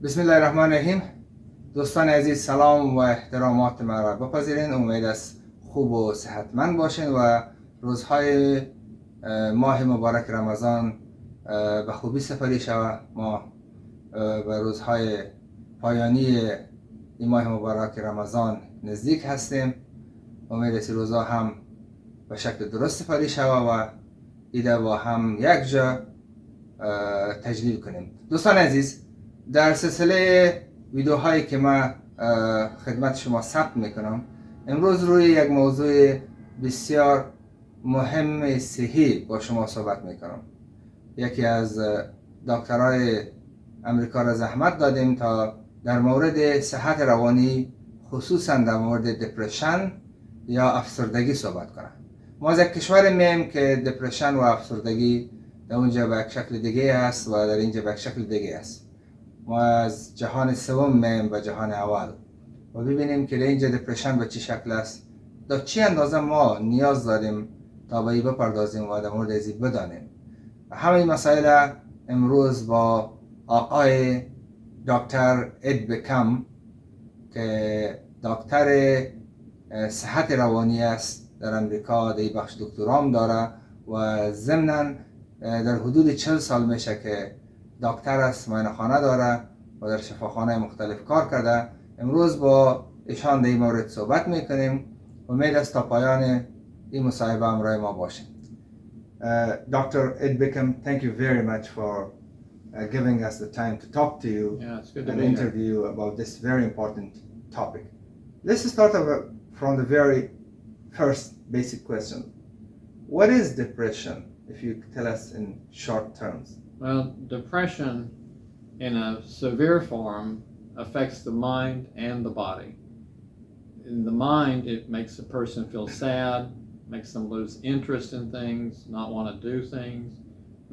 بسم الله الرحمن الرحیم. دوستان عزیز سلام و احترامات من را بپذیرین. امید است خوب و صحتمند باشین و روزهای ماه مبارک رمضان به خوبی سپری شود. ما به روزهای پایانی این ماه مبارک رمضان نزدیک هستیم. امید است روزها هم به شکل درست سپری شود و ایده با هم یک جا تجلیل کنیم. دوستان عزیز، در سلسله ویدیوهایی که من خدمت شما ثبت میکنم، امروز روی یک موضوع بسیار مهم صحی با شما صحبت میکنم. یکی از دکترهای امریکا را زحمت دادیم تا در مورد صحت روانی، خصوصا در مورد دپرشن یا افسردگی صحبت کنم. ما از یک کشور میم که دپرشن و افسردگی در اونجا به یک شکل دیگه است و در اینجا به یک شکل دیگه است. ما از جهان سوم میم به جهان اول و ببینیم که در اینجا دپرشن به چه شکل است، تا چی اندازه ما نیاز داریم تا به این بپردازیم و در مورد ازی بدانیم. همین مسائل امروز با آقای داکتر بکم که دکتر صحت روانی است در امریکا، در بخش دکترام داره و ضمناً در حدود 40 سال میشه که دکتر است، معاینه‌خانه داره و در شفاخانه مختلف کار کرده. امروز با ایشان در این مورد صحبت میکنیم. امید است تا پایان این مصاحبه همراه ما باشیم. Dr. Ed Bickham, thank you very much for giving us the time to talk to you and interview about this very important topic. Let's start from the very first basic question. What is depression, if you tell us in short terms? Well, depression in a severe form affects the mind and the body. In the mind, it makes a person feel sad, makes them lose interest in things, not want to do things,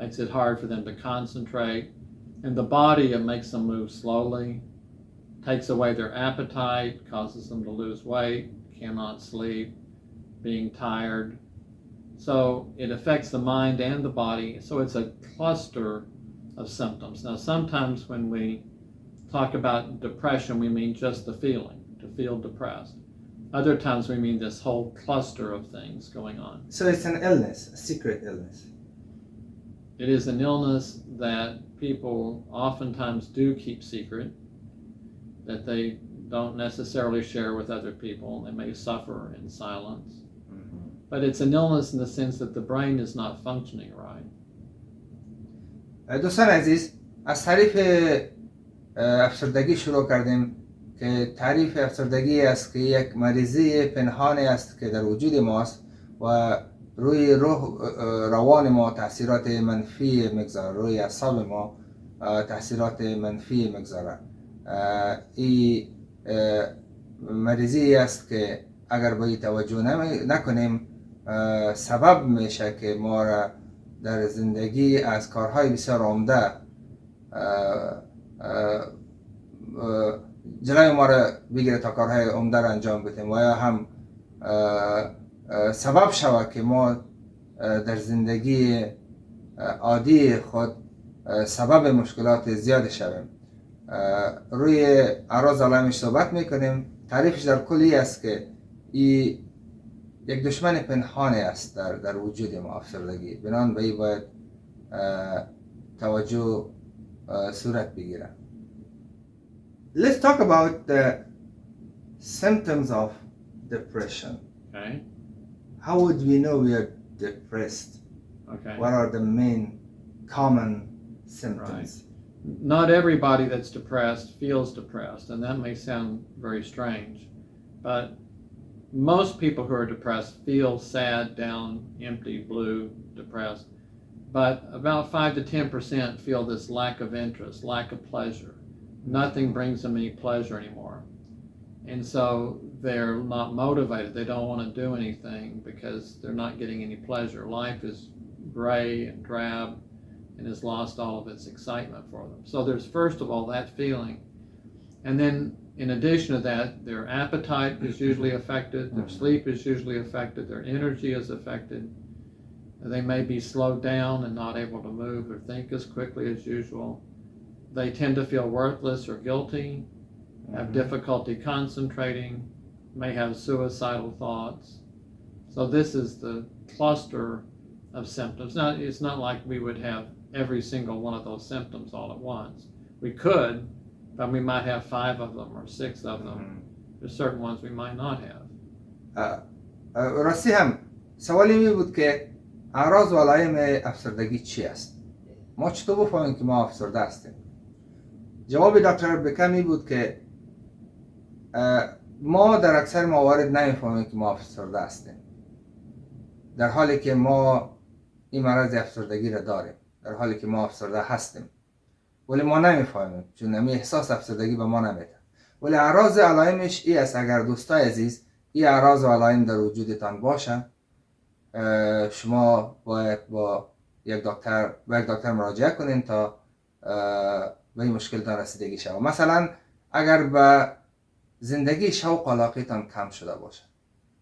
makes it hard for them to concentrate. In the body, it makes them move slowly, takes away their appetite, causes them to lose weight, cannot sleep, being tired. So it affects the mind and the body. So it's a cluster of symptoms. Now, sometimes when we talk about depression, we mean just the feeling, to feel depressed. Other times we mean this whole cluster of things going on. So it's an illness, a secret illness. It is an illness that people oftentimes do keep secret, that they don't necessarily share with other people. They may suffer in silence. But it's an illness in the sense that the brain is not functioning right. دوستان عزیز، از تعریف افسردگی شروع کردیم که تعریف افسردگی است که یک مریضی پنهانی است که در وجود ماست و روی روح روان ما تاثیرات منفی میگذاره، روی اعصاب ما تاثیرات منفی میگذاره. این مریضی است که اگر به این توجه نکنیم سبب میشه که ما را در زندگی از کارهای بسیار عمده جلوی ما را بگیره تا کارهای عمده را انجام بدیم و یا هم سبب شود که ما در زندگی عادی خود سبب مشکلات زیاد شویم. روی اعراض علائمش صحبت میکنیم. تعریفش در کلی است که این یک دشمن پنهانی است در وجود ما، افسردگی. بنان به این باید توجه صورت بگیره. Let's talk about the symptoms of depression. Okay. How would we know we are depressed? Okay. What are the main common symptoms? Right. Not everybody that's depressed feels depressed, and that may sound very strange, but most people who are depressed feel sad, down, empty, blue, depressed, but about 5 to 10% feel this lack of interest, lack of pleasure. Nothing brings them any pleasure anymore. And so they're not motivated. They don't want to do anything because they're not getting any pleasure. Life is gray and drab and has lost all of its excitement for them. So there's first of all that feeling. And then in addition to that, their appetite is usually affected, their sleep is usually affected, their energy is affected. They may be slowed down and not able to move or think as quickly as usual. they tend to feel worthless or guilty, have difficulty concentrating, may have suicidal thoughts. So this is the cluster of symptoms. Now, it's not like we would have every single one of those symptoms all at once. We could, but we might have 5 of them or 6 of them. There's certain ones we might not have. راستی هم سوالی می بود که اعراض و علائم افسردگی چی است؟ ما چطور بفهمیم که ما افسرده هستیم؟ جواب دکتر بکمی بود که ما در اکثر موارد نمیفهمیم که ما افسرده هستیم، در حالی که ما این مرض افسردگی را داریم، در حالی که ما افسرده هستیم، ولی ما نمیفهمیم چون نمی احساس افسردگی به ما نمیده. ولی اعراض علائمش ای است. اگر دوستای عزیز این اعراض و علائم در وجودتان باشه، شما باید با یک دکتر مراجعه کنین تا به این مشکلتان رسیدگی شود. مثلا اگر به زندگی شوق و علاقه‌تان کم شده باشه،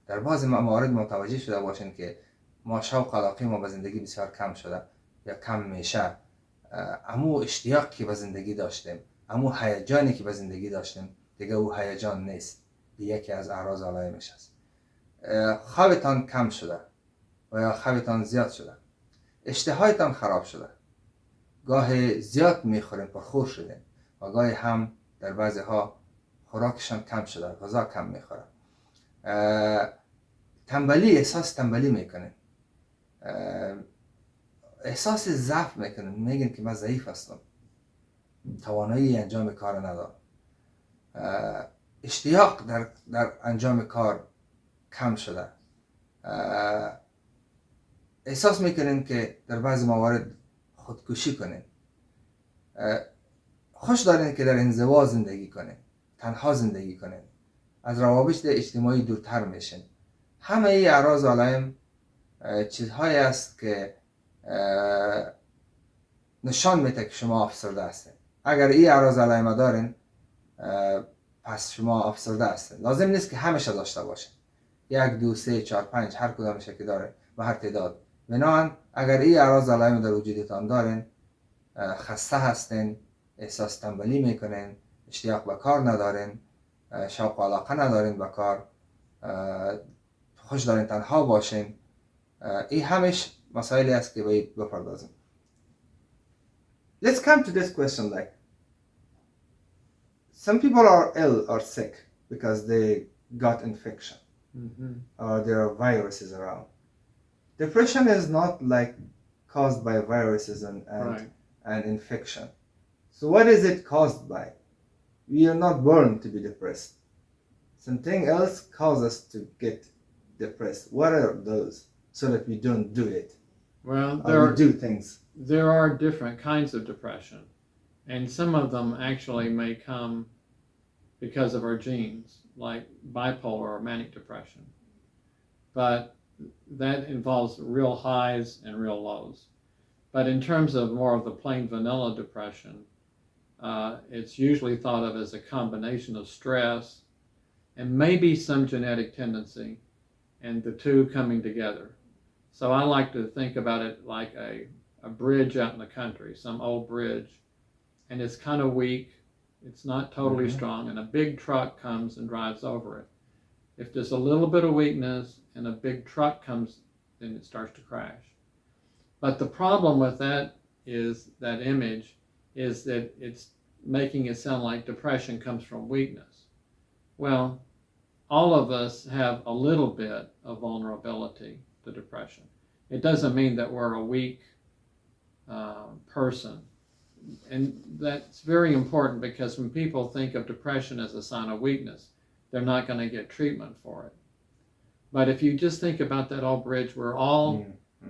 در بعضی موارد متوجه شده باشین که ما شوق و علاقه ما به زندگی بسیار کم شده یا کم میشه، امو اشتیاق که به زندگی داشتیم، امو هیجانی که به زندگی داشتیم دیگه او هیجان نیست، یکی از اعراض و علائمش است. خوابتان کم شده و یا خوابتان زیاد شده، اشتهایتان خراب شده، گاه زیاد میخورین، پرخور شدین و گاهی هم در بعضی ها خوراکشان کم شده، غذا کم میخورن، تنبلی، احساس تنبلی میکنین، احساس ضعف میکنین، میگین که من ضعیف هستم، توانایی انجام کار ندارم، اشتیاق در انجام کار کم شده، احساس میکنین که در بعضی موارد خودکشی کنین، خوش دارین که در انزوا زندگی کنین، تنها زندگی کنین، از روابط اجتماعی دورتر میشین. همه ای اعراض و علائم چیزهایی است که نشان میده که شما افسرده هستین. اگر این اعراض و علائم دارین پس شما افسرده هستین. لازم نیست که همیشه داشته باشین، 1 2 3 4 5 هر کدامش که داره به هر تعداد. بنابراین اگر این اعراض و علائم در وجودتان دارین، خسته هستین، احساس تنبلی میکنین، اشتیاق به کار ندارین، شوق و علاقه ندارین به کار، خوش دارین تنها باشین، این همش مسائلی است که باید بپردازیم. Let's come to this question, like some people are ill or sick because they got infection or there are viruses around. Depression is not like caused by viruses and infection. So what is it caused by? We are not born to be depressed. Something else causes us to get depressed. What are those, so that we don't do it? Well, we do things. There are different kinds of depression, and some of them actually may come because of our genes, like bipolar or manic depression. But that involves real highs and real lows. But in terms of more of the plain vanilla depression, it's usually thought of as a combination of stress and maybe some genetic tendency, and the two coming together. So I like to think about it like a bridge out in the country, some old bridge, and it's kind of weak, it's not totally strong, and a big truck comes and drives over it. If there's a little bit of weakness and a big truck comes, then it starts to crash. But the problem with that image is that it's making it sound like depression comes from weakness. Well, all of us have a little bit of vulnerability to depression. It doesn't mean that we're a weak person. And that's very important, because when people think of depression as a sign of weakness, they're not going to get treatment for it. But if you just think about that old bridge, we're all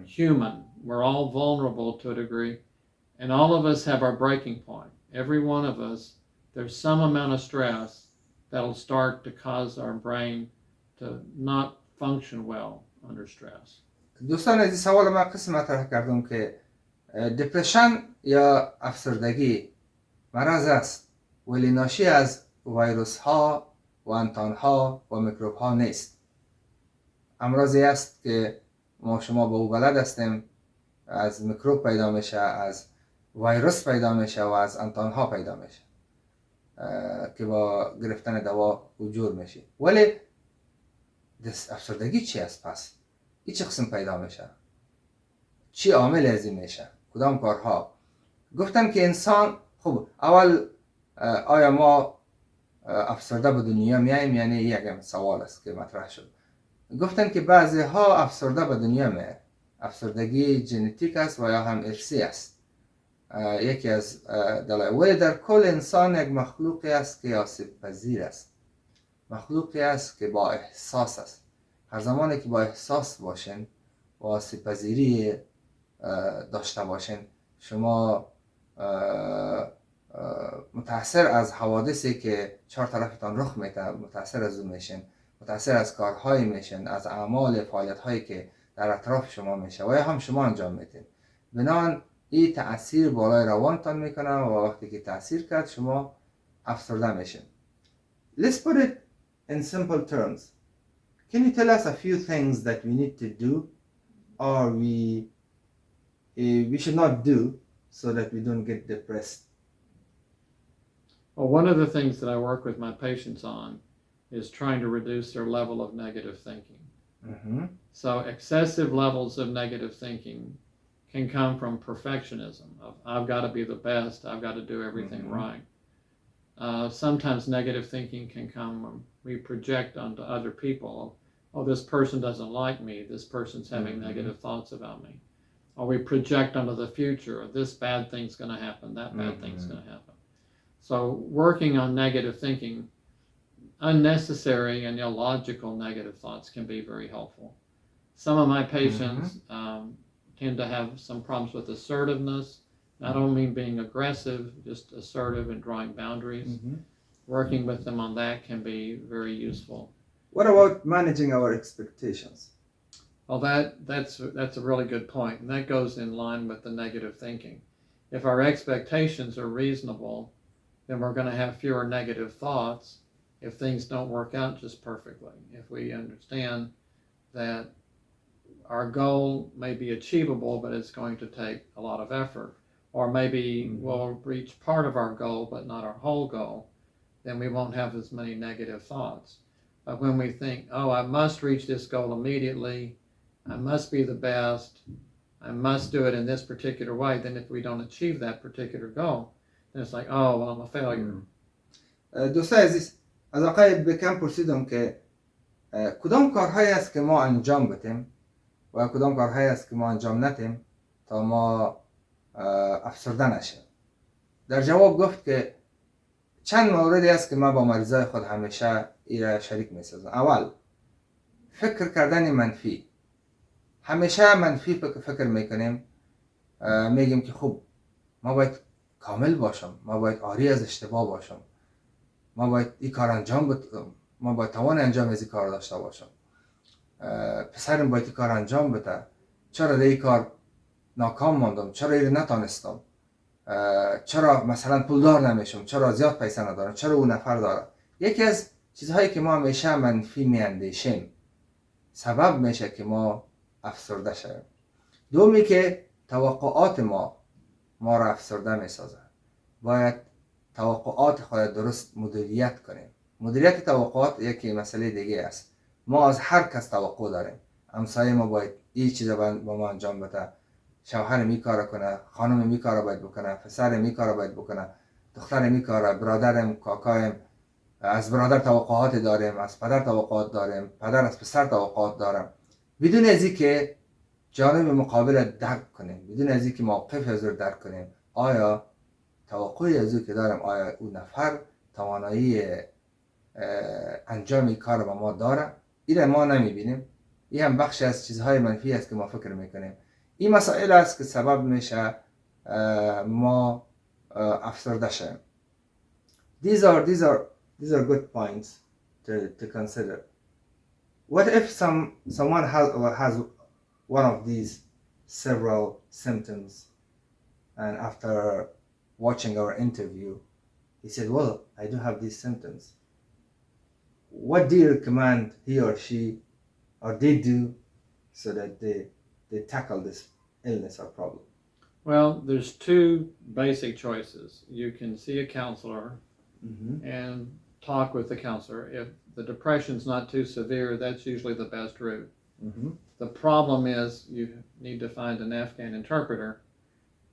human. We're all vulnerable to a degree. And all of us have our breaking point. Every one of us, there's some amount of stress that'll start to cause our brain to not function well under stress. دوستان عزیز، سوال من قسم مطرح کردم که دپرشن یا افسردگی مرض است، ولی ناشی از ویروس ها و انتان ها و میکروب ها نیست. امراضی است که ما شما به او بلد هستیم، از میکروب پیدا میشه، از ویروس پیدا میشه و از انتانها پیدا میشه که با گرفتن دوا و جور میشه. ولی افسردگی چی است پس؟ این چه قسم پیدا میشه؟ چی عامل از این میشه؟ کدام کارها؟ گفتن که انسان خب اول آیا ما افسرده به دنیا میاییم؟ یعنی یک سوال است که مطرح شد. گفتن که بعضی ها افسرده به دنیا میاییم. افسردگی ژنتیک است و یا هم ارثی است. یکی از دلایل. ولی در کل انسان یک مخلوقی است که آسیب پذیر است، مخلوقی است که با احساس است. هر زمانی که با احساس باشین و آسیب پذیری داشته باشین، شما متاثر از حوادثی که چهار طرفتان رخ میده متاثر از اون میشین، متاثر از کارهایی میشین، از اعمال فعالیت هایی که در اطراف شما میشه و یا هم شما انجام میدین. بنابراین این تأثیر بالای روانتان میکنه و وقتی که تأثیر کرد شما افسرده میشین. Let's put it in simple terms. Can you tell us a few things that we need to do or we should not do so that we don't get depressed? Well, one of the things that I work with my patients on is trying to reduce their level of negative thinking. Mm-hmm. So excessive levels of negative thinking can come from perfectionism of I've got to be the best, I've got to do everything right. Sometimes negative thinking can come when we project onto other people, oh, this person doesn't like me, this person's having negative thoughts about me. Or we project onto the future, this bad thing's going to happen, that bad thing's going to happen. So working on negative thinking, unnecessary and illogical negative thoughts can be very helpful. Some of my patients tend to have some problems with assertiveness. I don't mean being aggressive, just assertive and drawing boundaries. Working with them on that can be very useful. What about managing our expectations? Well, that's a really good point, and that goes in line with the negative thinking. If our expectations are reasonable, then we're going to have fewer negative thoughts if things don't work out just perfectly. If we understand that our goal may be achievable, but it's going to take a lot of effort, or maybe we'll reach part of our goal, but not our whole goal, then we won't have as many negative thoughts. But when we think, oh, I must reach this goal immediately, I must be the best, I must do it in this particular way, then if we don't achieve that particular goal, then it's like, oh, well, I'm a failure. دوستای عزیز، از آقای بکم پرسیدم که کدام کارهایی است که ما انجام بدیم و کدام کارهایی است که ما انجام ندیم تا ما افسرده نشیم. در جواب گفت که چند موردی است که ما با مریضای خود همیشه ایره شریک می‌سازم. اول، فکر کردن منفی. همیشه منفی فکر میکنیم، میگیم که خب ما باید کامل باشم، ما باید عاری از اشتباه باشم، ما باید این کار انجام بدم، ما باید توان انجام از این کار داشته باشم، پسرم باید این کار انجام بده، چرا در این کار ناکام ماندم، چرا این نتانستم، چرا مثلا پولدار نمیشم، چرا زیاد پیسه ندارم، چرا اون نفر داره. یکی از چیزهایی که ما همیشه منفی میاندیشیم سبب میشه که ما افسرده شویم. دومی که توقعات ما را افسرده میسازه. باید توقعات خود درست مدیریت کنیم. مدیریت توقعات یکی مسئله دیگه است. ما از هر کس توقع داریم. همسایه ما باید این چیزا با ما انجام بده، شوهر می کار کنه، خانم می کار باید بکنه، پسر می کار باید بکنه، دختر می کار، برادرم، کاکایم، از برادر توقعات داریم، از پدر توقعات داریم، پدر از پسر توقعات دارم. بدون از اینکه جانب مقابل درک کنیم، بدون از اینکه موقف از رو درک کنیم، آیا توقعی از او که دارم، آیا اون نفر توانایی انجام این کار با ما داره؟ این ما نمیبینیم. این هم بخش از چیزهای منفی است که ما فکر میکنیم. این مسائل است که سبب میشه ما افسرده شویم. These are good points to consider. What if someone has one of these several symptoms, and after watching our interview, he said, well, I do have these symptoms. What do you recommend he or she or they do so that they tackle this illness or problem? Well, there's two basic choices. You can see a counselor and talk with the counselor. If the depression's not too severe, that's usually the best route. The problem is you need to find an Afghan interpreter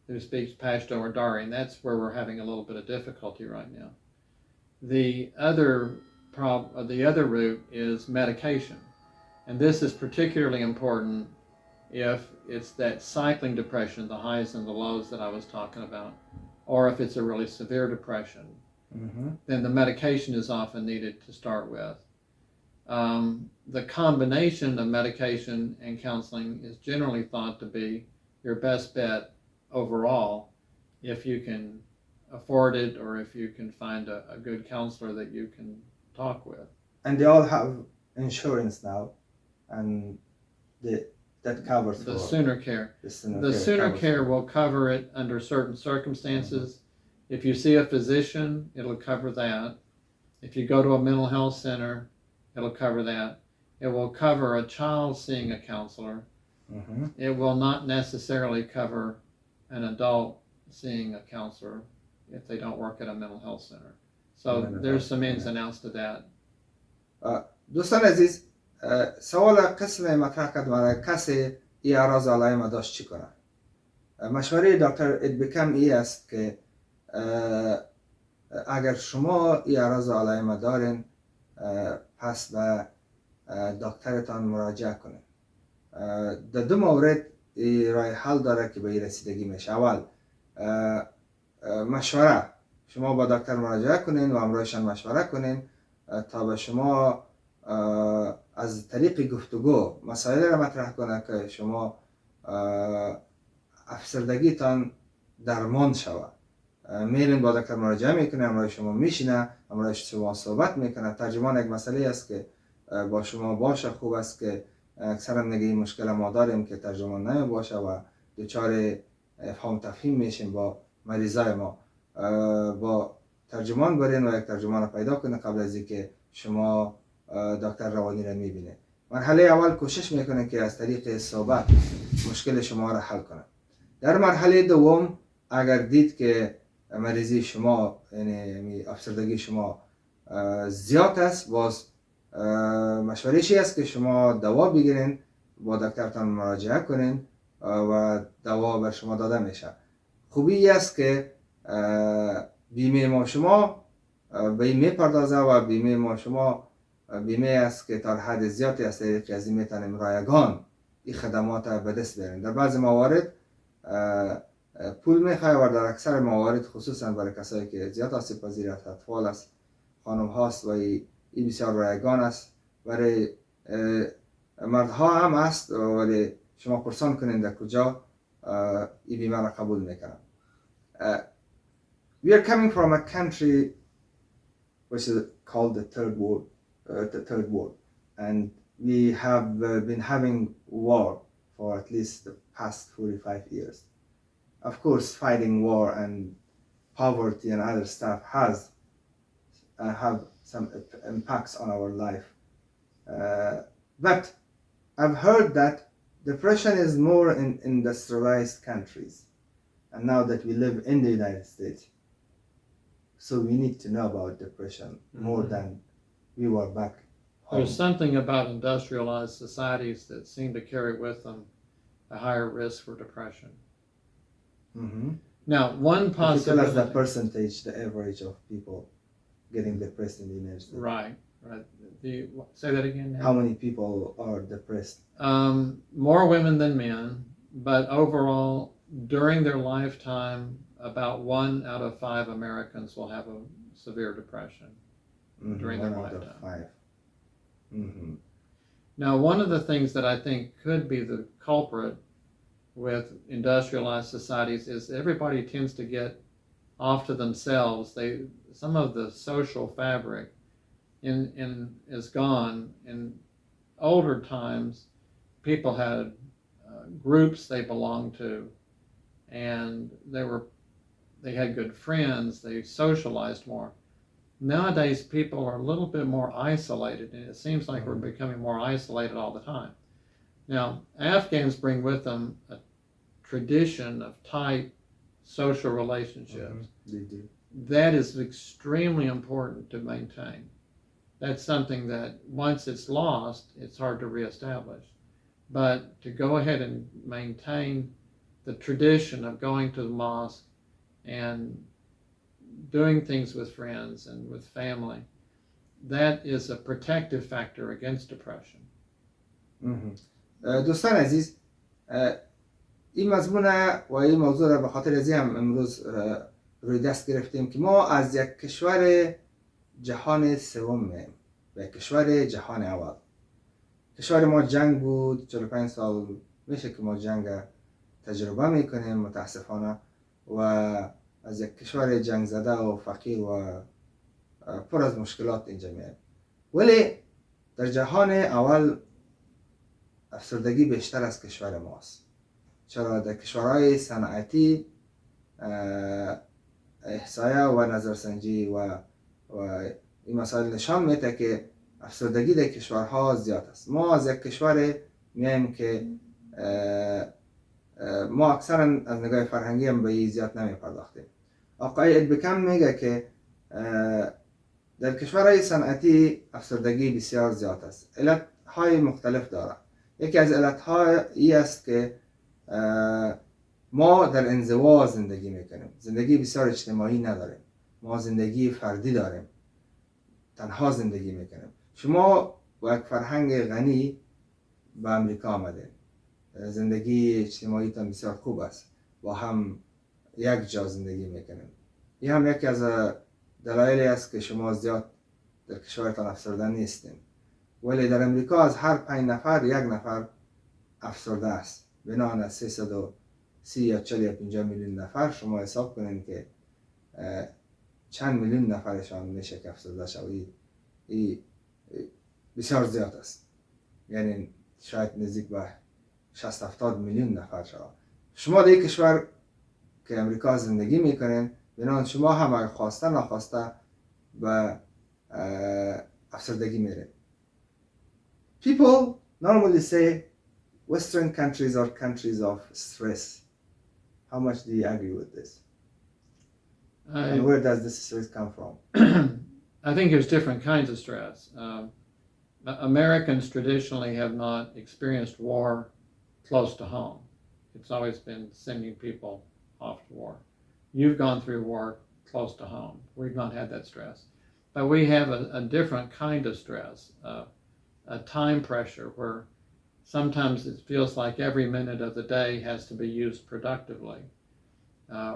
who speaks Pashto or Dari, and that's where we're having a little bit of difficulty right now. The other route is medication, and this is particularly important if it's that cycling depression, the highs and the lows that I was talking about, or if it's a really severe depression, then the medication is often needed to start with. The combination of medication and counseling is generally thought to be your best bet overall if you can afford it or if you can find a good counselor that you can talk with. And they all have insurance now, and that covers the sooner care. The sooner care will cover it under certain circumstances. If you see a physician, it'll cover that. If you go to a mental health center, it'll cover that. It will cover a child seeing a counselor. It will not necessarily cover an adult seeing a counselor if they don't work at a mental health center. So there's some ins and outs to that. دوستان عزیز، سوال قسم مطرح کرد برای کسی ای اعراض علائم داشت چی کنه؟ مشوره دکتر ادبکم ای است که اگر شما ای اعراض علائم دارین، پس به دکترتان مراجعه کنید. در دو مورد راه حل داره که به این رسیدگی میشه. اول مشوره، شما با دکتر مراجعه کنین و همراهشان مشوره کنین تا به شما از طریق گفتگو مسائل را مطرح کنه که شما افسردگیتان درمان شود. میرین با دکتر مراجعه میکنه، همراه شما میشینه، همراه شما صحبت میکنه. ترجمان یک مسئله است که با شما باشه. خوب است که اکثرا نگه این مشکل ما داریم که ترجمان نمی باشه و دچار افهام تفهیم میشیم با مریضای ما. با ترجمان برین و یک ترجمان را پیدا کنه قبل از اینکه شما دکتر روانی را میبینه. مرحله اول کوشش میکنه که از طریق صحبت مشکل شما را حل کنه. در مرحله دوم اگر دید که مریضی شما، یعنی افسردگی شما زیاد است، باز مشوره‌ای است که شما دوا بگیرین، با دکترتان مراجعه کنین و دوا بر شما داده میشه. خوبی است که بیمه ما شما به این میپردازه و بیمه ما شما بیمه است که تا حد زیادی از طریق از این میتونیم رایگان این خدمات به دست بیاریم. در بعضی موارد پول میخواه و در اکثر موارد خصوصا برای کسایی که زیاد آسیب پذیر است، اطفال است، خانم هاست و این بسیار رایگان است. برای مردها هم است، ولی شما پرسان کنین در کجا این بیمه را قبول میکنن. We are coming from a country which is called the third world, and we have been having war for at least the past 45 years. Of course, fighting war and poverty and other stuff have some impacts on our life. But I've heard that depression is more in industrialized countries, and now that we live in the United States, so we need to know about depression more than we were back home. There's something about industrialized societies that seem to carry with them a higher risk for depression. Now, one possibility... Tell us the percentage, the average of people getting depressed in the United States. Right. Say that again now. How many people are depressed? More women than men, but overall, during their lifetime, about 1 out of 5 Americans will have a severe depression during their lifetime. 1 out of 5. Now, one of the things that I think could be the culprit with industrialized societies is everybody tends to get off to themselves. Some of the social fabric is gone. In older times, people had groups they belonged to, and they had good friends, they socialized more. Nowadays, people are a little bit more isolated, and it seems like we're becoming more isolated all the time. Now, Afghans bring with them a tradition of tight social relationships. دیدی. That is extremely important to maintain. That's something that once it's lost, it's hard to reestablish. But to go ahead and maintain the tradition of going to the mosque and doing things with friends and with family, that is a protective factor against depression. دوستان عزیز، این مضمون و این موضوع را به خاطر ازی هم امروز روی دست گرفتیم که ما از یک کشور جهان سوم میم و کشور جهان اول. کشور ما جنگ بود، 45 سال میشه که ما جنگ تجربه میکنیم متاسفانه، و از یک کشور جنگ زده و فقیر و پر از مشکلات اینجا میم. ولی در جهان اول افسردگی بیشتر از کشور ماست. چرا؟ در کشورهای صنعتی احصایه و نظرسنجی و این مسائل نشان میده که افسردگی در کشورها زیاد است. ما از یک کشور میایم که ما اکثرا از نگاه فرهنگی هم به این زیاد نمیپرداختیم. آقای ادبکم میگه که در کشورهای صنعتی افسردگی بسیار زیاد است. علتهای مختلف داره. یکی از علتها ای است که ما در انزوا زندگی میکنیم. زندگی بسیار اجتماعی نداریم. ما زندگی فردی داریم. تنها زندگی میکنیم. شما با یک فرهنگ غنی به امریکا آمدین. زندگی اجتماعی تان بسیار خوب است. با هم یک جا زندگی میکنیم. این هم یکی از دلایلی است که شما زیاد در کشورتان افسرده نیستین. ولی در امریکا از هر 5 نفر 1 نفر افسرده است. بنابراین از 330 یا 40 یا 50 میلیون نفر شما حساب کنین که چند میلیون نفرشان میشه که افسرده شوی. این بسیار زیاد است. یعنی شاید نزدیک به 60-70 میلیون نفر شما در یک کشور که امریکا زندگی میکنین، بنابراین شما هم اگر خواسته نخواسته به افسردگی میرین. People normally say Western countries are countries of stress. How much do you agree with this? And where does this stress come from? I think there's different kinds of stress. Americans traditionally have not experienced war close to home. It's always been sending people off to war. You've gone through war close to home. We've not had that stress. But we have a different kind of stress, a time pressure where sometimes it feels like every minute of the day has to be used productively,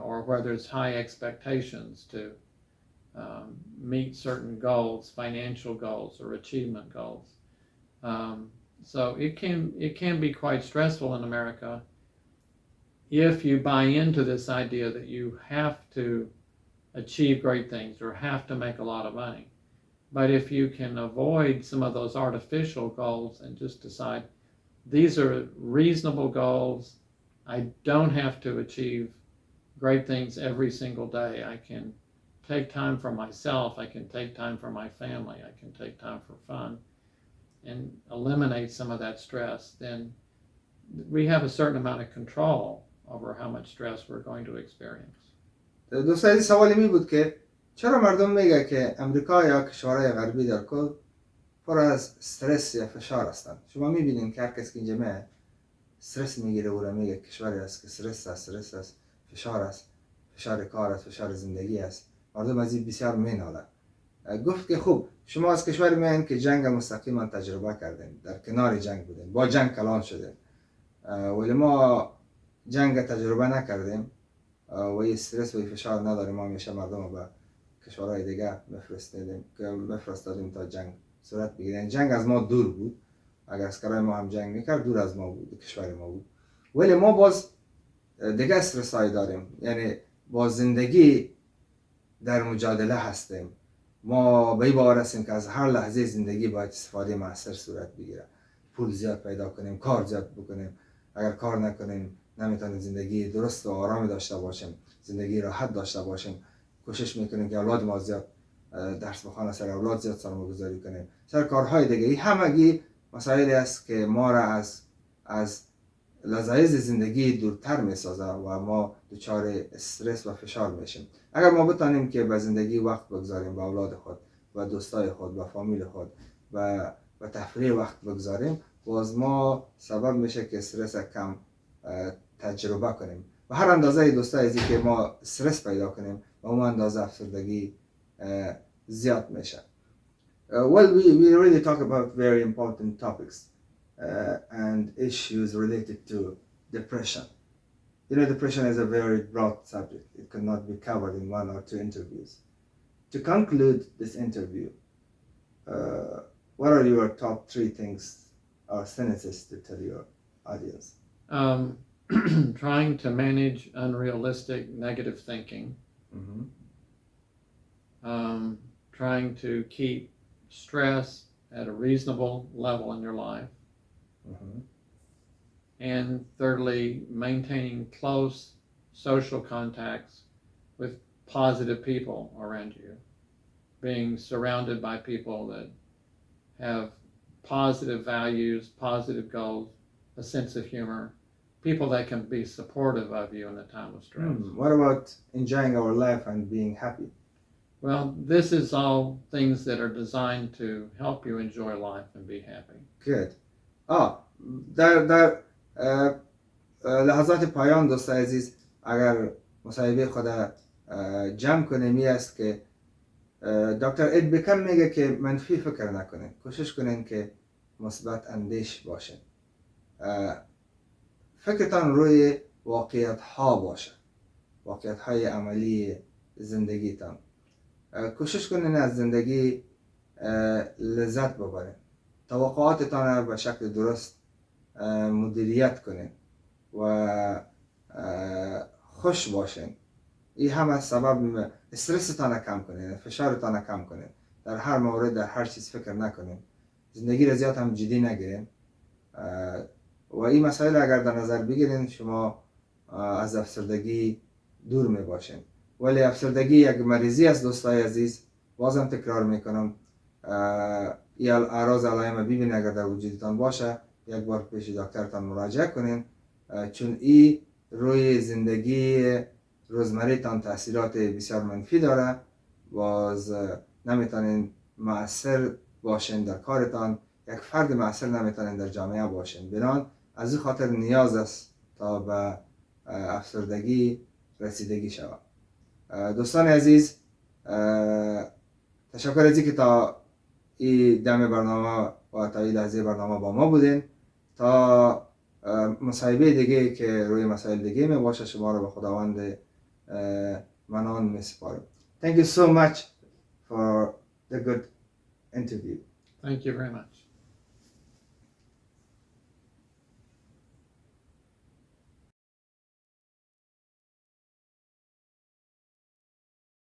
or where there's high expectations to meet certain goals, financial goals or achievement goals. So it can be quite stressful in America if you buy into this idea that you have to achieve great things or have to make a lot of money. But if you can avoid some of those artificial goals and just decide these are reasonable goals, I don't have to achieve great things every single day. I can take time for myself, I can take time for my family, I can take time for fun and eliminate some of that stress, then we have a certain amount of control over how much stress we're going to experience. دوستان سوالی می بود که چرا مردم میگه که امریکا یا کشورهای غربی در کل پر از استرس یا فشار هستند؟ شما میبینین که هر کسی که اینجا میاد استرس میگیره و میگه کشوری است که استرس است، فشار است، فشار کار است، فشار زندگی است. مردم از این بسیار مینالند. گفت که خوب شما از کشوری میایین که جنگ مستقیما تجربه کردین، در کنار جنگ بودین، با جنگ کلان شدین، ولی ما جنگ تجربه نکردیم و استرس و فشار نداریم. ما همیشه مردم رو به کشورهای دیگه بفرستادیم تا جنگ صورت بگیره. جنگ از ما دور بود. اگر اسکرای ما هم جنگ میکرد دور از ما بود، کشور ما بود. ولی ما باز دیگه استرس های داریم. یعنی با زندگی در مجادله هستیم. ما به این باور هستیم که از هر لحظه زندگی باید استفاده موثر صورت بگیره. پول زیاد پیدا کنیم، کار زیاد بکنیم. اگر کار نکنیم نمیتونیم زندگی درست و آرامی داشته باشیم، زندگی راحت داشته باشیم. کوشش میکنیم که اولاد ما زیاد درس بخوانه، سر اولاد زیاد سرمایه‌گذاری کنیم، سر کارهای دیگه. این همگی مسائلی است که ما را از لذایز زندگی دورتر میسازه و ما دچار استرس و فشار میشیم. اگر ما بتانیم که به زندگی وقت بگذاریم، به اولاد خود و دوستای خود و فامیل خود و تفریح وقت بگذاریم، باز ما سبب میشه که استرس کم تجربه کنیم و هر اندازه دوستای عزیزی که ما استرس پیدا کنیم و اون اندازه افسردگی زیاد میشه. Well, we really talk about very important topics and issues related to depression. You know, depression is a very broad subject. It cannot be covered in 1 or 2 interviews. To conclude this interview, what are your top 3 things or sentences to tell your audience? Trying to manage unrealistic negative thinking. Mm-hmm. Trying to keep stress at a reasonable level in your life. Mm-hmm. And thirdly, maintaining close social contacts with positive people around you. Being surrounded by people that have positive values, positive goals, a sense of humor, people that can be supportive of you in a time of stress. What about enjoying our life and being happy? Well, this is all things that are designed to help you enjoy life and be happy. Good. در لحظات پایان دوست عزیز اگر مصاحبه خود جمع کنیم می است که دکتر اد بکم میگه که منفی فکر نکنین، کوشش کنین که مثبت اندیش باشین، فکرتان روی واقعیت ها باشه، واقعیت های عملی زندگیتان. کوشش کنین از زندگی لذت ببرین، توقعاتتان را به شکل درست مدیریت کنین و خوش باشین. این همه سبب استرستان را کم کنین، فشارتان را کم کنین، در هر مورد در هر چیز فکر نکنین، زندگی را زیاد هم جدی نگیرین و این مسائل اگر در نظر بگیرین شما از افسردگی دور می باشین. ولی افسردگی یک مریضی است دوستای عزیز، بازم تکرار میکنم، یا اعراض علائم ببینید اگر در وجودتان باشه یک بار پیش دکترتان مراجعه کنین، چون این روی زندگی روزمره تاثیرات بسیار منفی داره. باز نمیتونین مؤثر باشین در کارتان، یک فرد مؤثر نمیتونین در جامعه باشین. بنان از این خاطر نیاز است تا به افسردگی رسیدگی شود. دوستان عزیز، تشکر از اینکه تا این دم برنامه و تا این لحظه برنامه با ما بودین. تا مصاحبه دیگه که روی مسائل دیگه می باشه شما رو به خداوند منان می سپارم. Thank you so much for the good interview. Thank you very much.